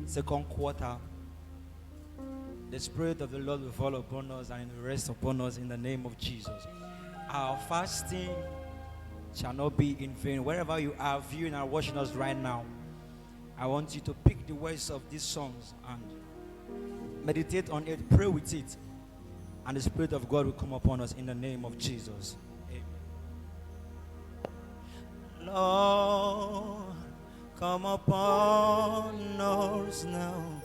second quarter, the Spirit of the Lord will fall upon us and will rest upon us in the name of Jesus. Our fasting shall not be in vain. Wherever you are viewing and watching us right now, I want you to pick the words of these songs and meditate on it, pray with it, and the Spirit of God will come upon us in the name of Jesus. Amen. Lord, come upon us now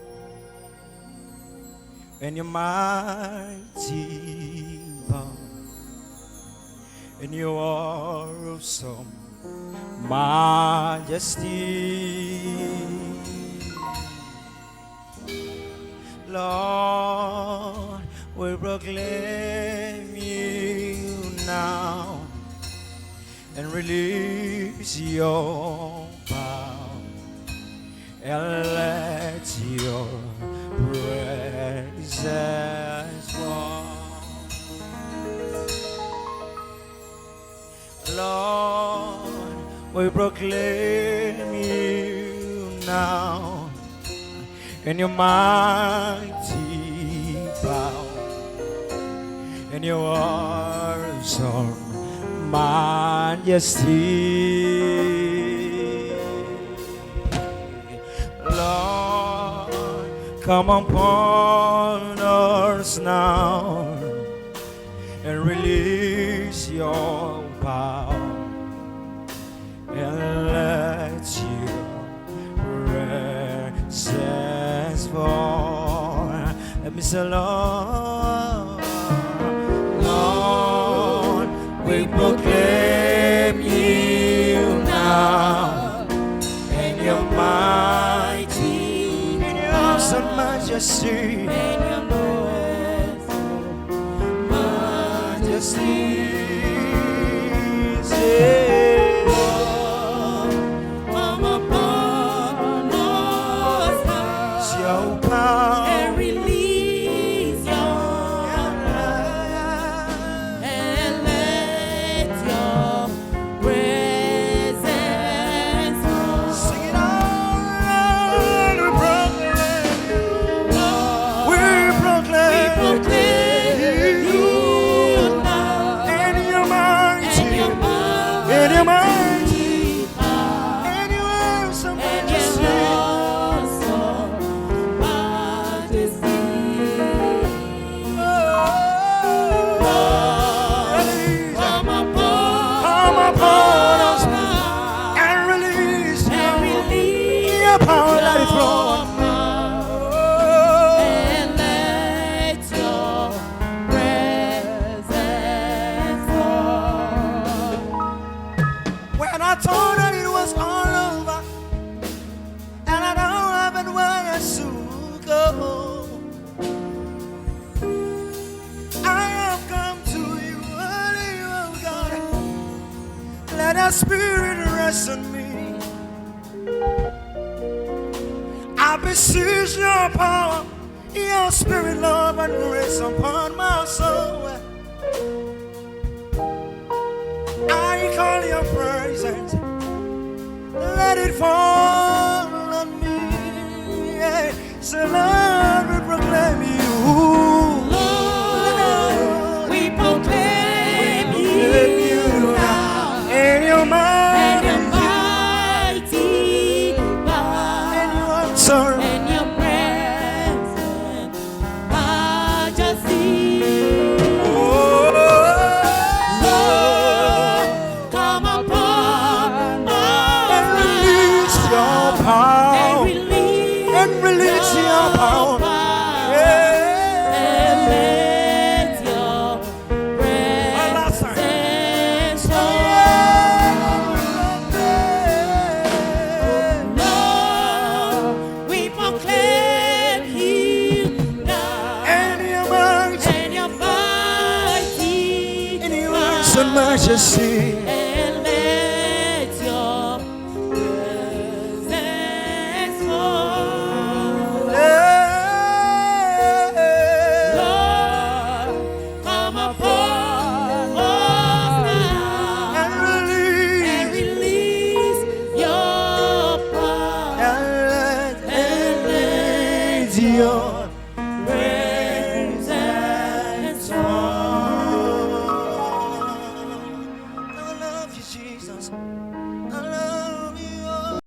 in your mighty power, in your awesome majesty. Lord, we proclaim you now and release your power and let your presence fall. Lord, we proclaim you now in your mighty power, in your awesome majesty. Lord, come upon us now and release your power and let your presence fall. Let me say, Lord, Lord, we proclaim you now in your mighty, in your awesome majesty, in your majesty. Come upon us now and release your love and let your presence fall. Sing it out, we proclaim you now in your mighty, in your mighty, in your awesome majesty. Come upon us and release your power, let it flow. and let your presence fall. When I thought that it was all over and I don't have anywhere else to go, I have come to you, only you, oh God. Let your Spirit rest on me. I beseech your power, your Spirit, love, and rest upon my soul. I call your presence, let it fall on me. Yeah. So Lord, we proclaim you. Lord, we proclaim you now In your mind, and your mighty power in your answer. and your presence, majesty. Lord, come upon us And release your now power. and release your power. Yeah. and let your last time. presence fall. Lord, we proclaim you now And your might, and your mighty in your awesome majesty. and let your presence fall. Lord, come upon us now And and release release your power and let and let with your praise and song. I love you, Jesus. I love